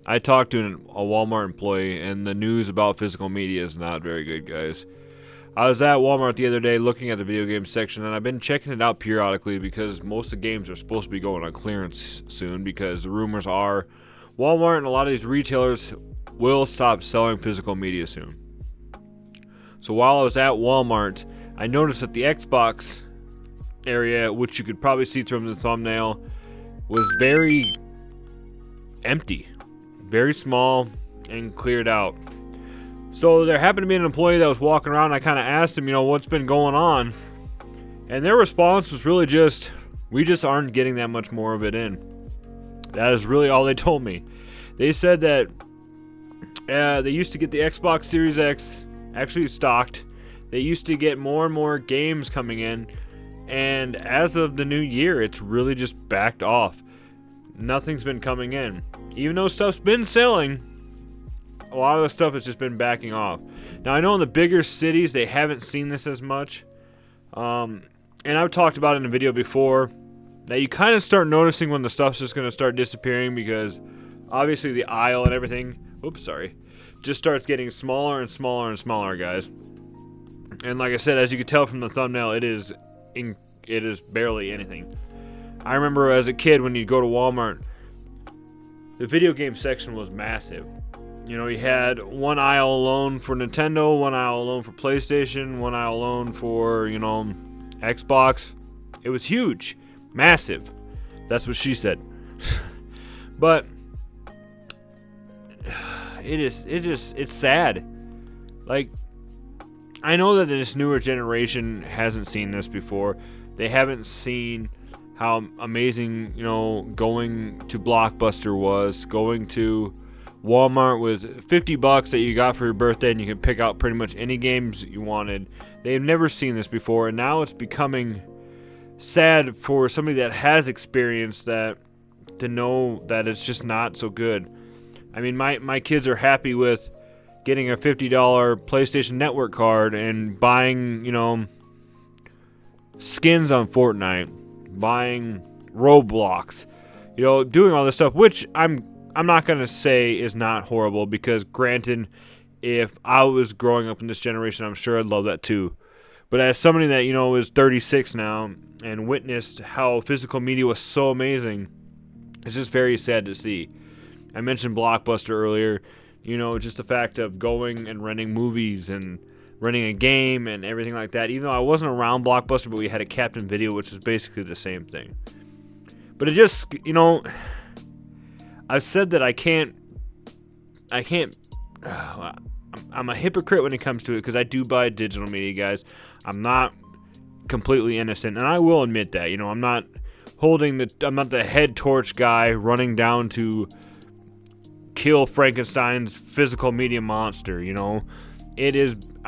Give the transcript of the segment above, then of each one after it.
I talked to a Walmart employee, and the news about physical media is not very good, guys. I was at Walmart the other day looking at the video game section, and I've been checking it out periodically because most of the games are supposed to be going on clearance soon, because the rumors are Walmart and a lot of these retailers will stop selling physical media soon. So while I was at Walmart, I noticed that the Xbox area, which you could probably see from the thumbnail, was very empty, very small, and cleared out. So there happened to be an employee that was walking around, and I kind of asked him, what's been going on? And their response was really just, we just aren't getting that much more of it in. That is really all they told me. They said that they used to get the Xbox Series X actually stocked. They used to get more and more games coming in. And as of the new year, it's really just backed off. Nothing's been coming in. Even though stuff's been selling, a lot of the stuff has just been backing off. Now, I know in the bigger cities, they haven't seen this as much. And I've talked about it in a video before, that you kind of start noticing when the stuff's just going to start disappearing, because obviously the aisle and everything, just starts getting smaller and smaller and smaller, guys. And like I said, as you can tell from the thumbnail, it is barely anything. I remember as a kid when you'd go to Walmart, the video game section was massive. You had one aisle alone for Nintendo, one aisle alone for PlayStation, one aisle alone for, Xbox. It was huge. Massive. That's what she said. But it's sad. Like, I know that this newer generation hasn't seen this before. They haven't seen how amazing, going to Blockbuster was, going to Walmart with $50 that you got for your birthday, and you can pick out pretty much any games you wanted. They've never seen this before, and now it's becoming sad for somebody that has experienced that to know that it's just not so good. I mean, my kids are happy with getting a $50 PlayStation Network card and buying, skins on Fortnite, buying Roblox, doing all this stuff, which I'm not going to say is not horrible, because granted, if I was growing up in this generation, I'm sure I'd love that too. But as somebody that, is 36 now and witnessed how physical media was so amazing, it's just very sad to see. I mentioned Blockbuster earlier, just the fact of going and renting movies and renting a game and everything like that. Even though I wasn't around Blockbuster, but we had a Captain Video, which is basically the same thing. But it just, I've said that I can't, I'm a hypocrite when it comes to it, because I do buy digital media, guys. I'm not completely innocent, and I will admit that, I'm not the head torch guy running down to kill Frankenstein's physical media monster,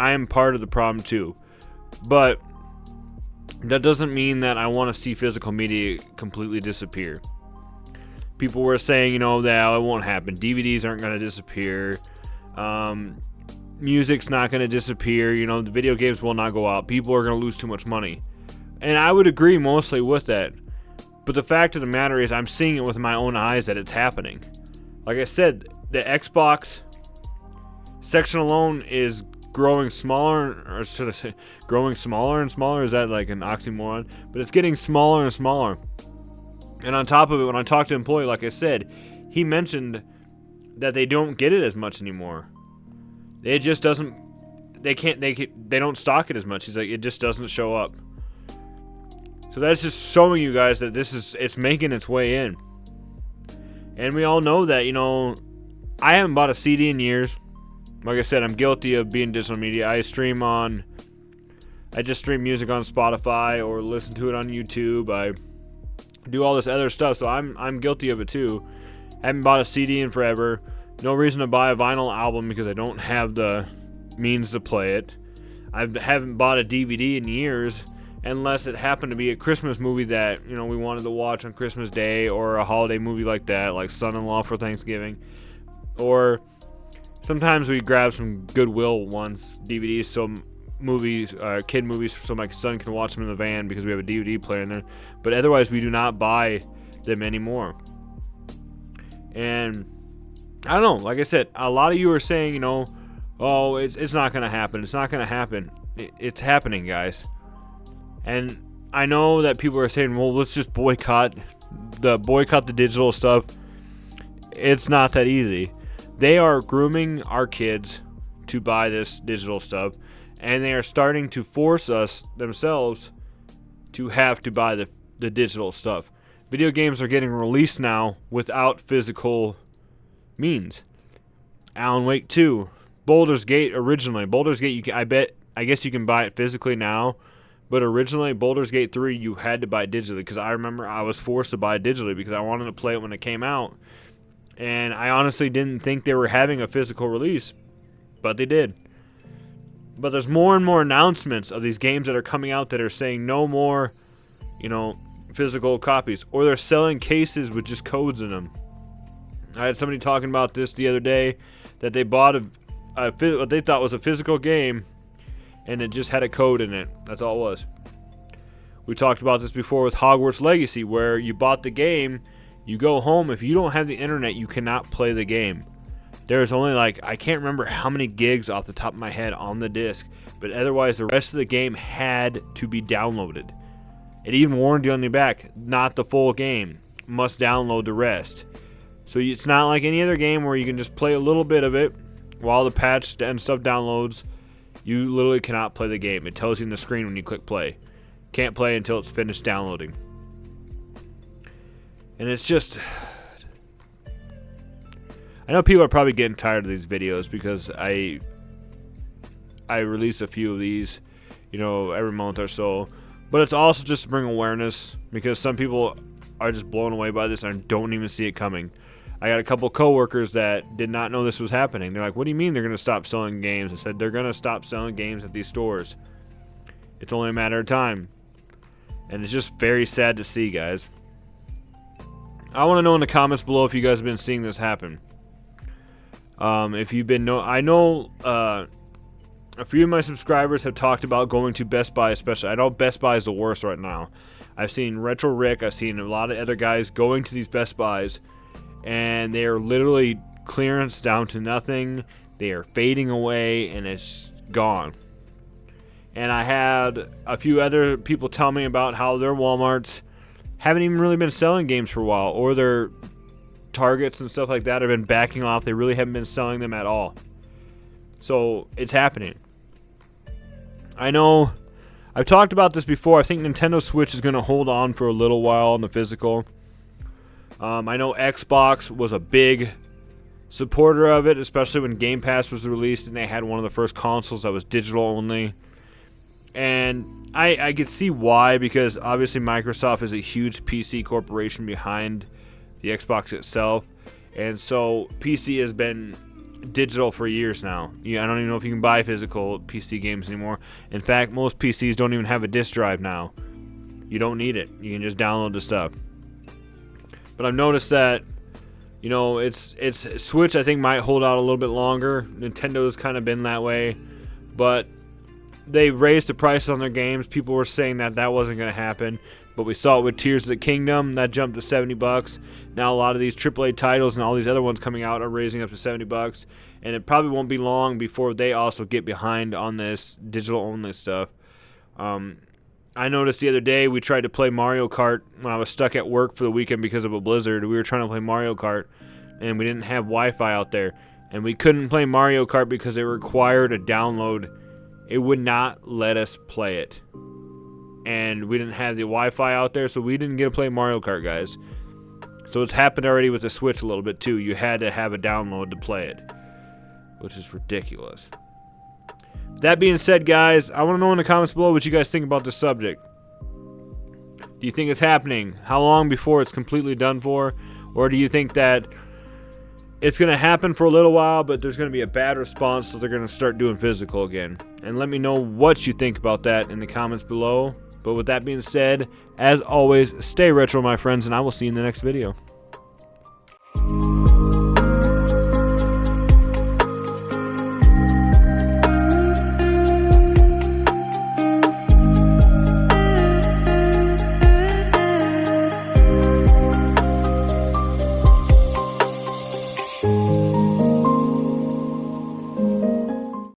I am part of the problem too. But that doesn't mean that I want to see physical media completely disappear. People were saying, that it won't happen. DVDs aren't going to disappear. Music's not going to disappear. The video games will not go out. People are going to lose too much money. And I would agree mostly with that. But the fact of the matter is, I'm seeing it with my own eyes that it's happening. Like I said, the Xbox section alone is growing smaller, or should I say growing smaller and smaller? Is that like an oxymoron? But it's getting smaller and smaller. And on top of it, when I talked to an employee, like I said, he mentioned that they don't get it as much anymore. It just doesn't, they don't stock it as much. He's like, it just doesn't show up. So that's just showing you guys that it's making its way in. And we all know that, I haven't bought a CD in years. Like I said, I'm guilty of being digital media. I just stream music on Spotify or listen to it on YouTube. I do all this other stuff, so I'm guilty of it too. I haven't bought a CD in forever. No reason to buy a vinyl album because I don't have the means to play it. I haven't bought a DVD in years, unless it happened to be a Christmas movie that, we wanted to watch on Christmas Day, or a holiday movie like that, like Son-in-Law for Thanksgiving. Or sometimes we grab some Goodwill ones, DVDs, kid movies, so my son can watch them in the van because we have a DVD player in there. But otherwise, we do not buy them anymore. And I don't know. Like I said, a lot of you are saying, you know, oh, it's not going to happen. It's not going to happen. It's happening, guys. And I know that people are saying, well, let's just boycott the digital stuff. It's not that easy. They are grooming our kids to buy this digital stuff, and they are starting to force us themselves to have to buy the digital stuff. Video games are getting released now without physical means. Alan Wake 2, Baldur's Gate originally. Baldur's Gate, I guess you can buy it physically now, but originally Baldur's Gate 3 you had to buy digitally, because I remember I was forced to buy digitally because I wanted to play it when it came out. And I honestly didn't think they were having a physical release, but they did. But there's more and more announcements of these games that are coming out that are saying no more, you know, physical copies, or they're selling cases with just codes in them. I had somebody talking about this the other day, that they bought what they thought was a physical game, and it just had a code in it. That's all it was. We talked about this before with Hogwarts Legacy, where you bought the game, you go home, if you don't have the internet, you cannot play the game. There's only like, I can't remember how many gigs off the top of my head on the disc, but otherwise the rest of the game had to be downloaded. It even warned you on the back, not the full game, must download the rest. So it's not like any other game where you can just play a little bit of it while the patch and stuff downloads. You literally cannot play the game. It tells you in the screen when you click play. Can't play until it's finished downloading. And it's just, I know people are probably getting tired of these videos because I release a few of these, you know, every month or so. But it's also just to bring awareness, because some people are just blown away by this and don't even see it coming. I got a couple coworkers that did not know this was happening. They're like, what do you mean they're going to stop selling games? I said, they're going to stop selling games at these stores. It's only a matter of time. And it's just very sad to see, guys. I want to know in the comments below if you guys have been seeing this happen. If you've been, I know a few of my subscribers have talked about going to Best Buy, especially. I know Best Buy is the worst right now. I've seen Retro Rick, I've seen a lot of other guys going to these Best Buys, and they are literally clearance down to nothing. They are fading away, and it's gone. And I had a few other people tell me about how their Walmarts haven't even really been selling games for a while, or their Targets and stuff like that have been backing off. They really haven't been selling them at all. So it's happening. I know I've talked about this before. I think Nintendo Switch is going to hold on for a little while on the physical. I know Xbox was a big supporter of it, especially when Game Pass was released and they had one of the first consoles that was digital only. And I could see why, because obviously Microsoft is a huge PC corporation behind the Xbox itself. And so PC has been digital for years now. I don't even know if you can buy physical PC games anymore. In fact, most PCs don't even have a disc drive now. You don't need it. You can just download the stuff. But I've noticed that, you know, it's Switch I think might hold out a little bit longer. Nintendo's kind of been that way. But they raised the price on their games. People were saying that wasn't going to happen. But we saw it with Tears of the Kingdom. That jumped to $70. Now a lot of these AAA titles and all these other ones coming out are raising up to $70. And it probably won't be long before they also get behind on this digital-only stuff. I noticed the other day we tried to play Mario Kart when I was stuck at work for the weekend because of a blizzard. We were trying to play Mario Kart, and we didn't have Wi-Fi out there. And we couldn't play Mario Kart because it required a download. It would not let us play it. And we didn't have the Wi-Fi out there, so we didn't get to play Mario Kart, guys. So it's happened already with the Switch a little bit, too. You had to have a download to play it, which is ridiculous. That being said, guys, I want to know in the comments below what you guys think about this subject. Do you think it's happening? How long before it's completely done for? Or do you think that it's going to happen for a little while, but there's going to be a bad response, so they're going to start doing physical again? And let me know what you think about that in the comments below. But with that being said, as always, stay retro, my friends, and I will see you in the next video.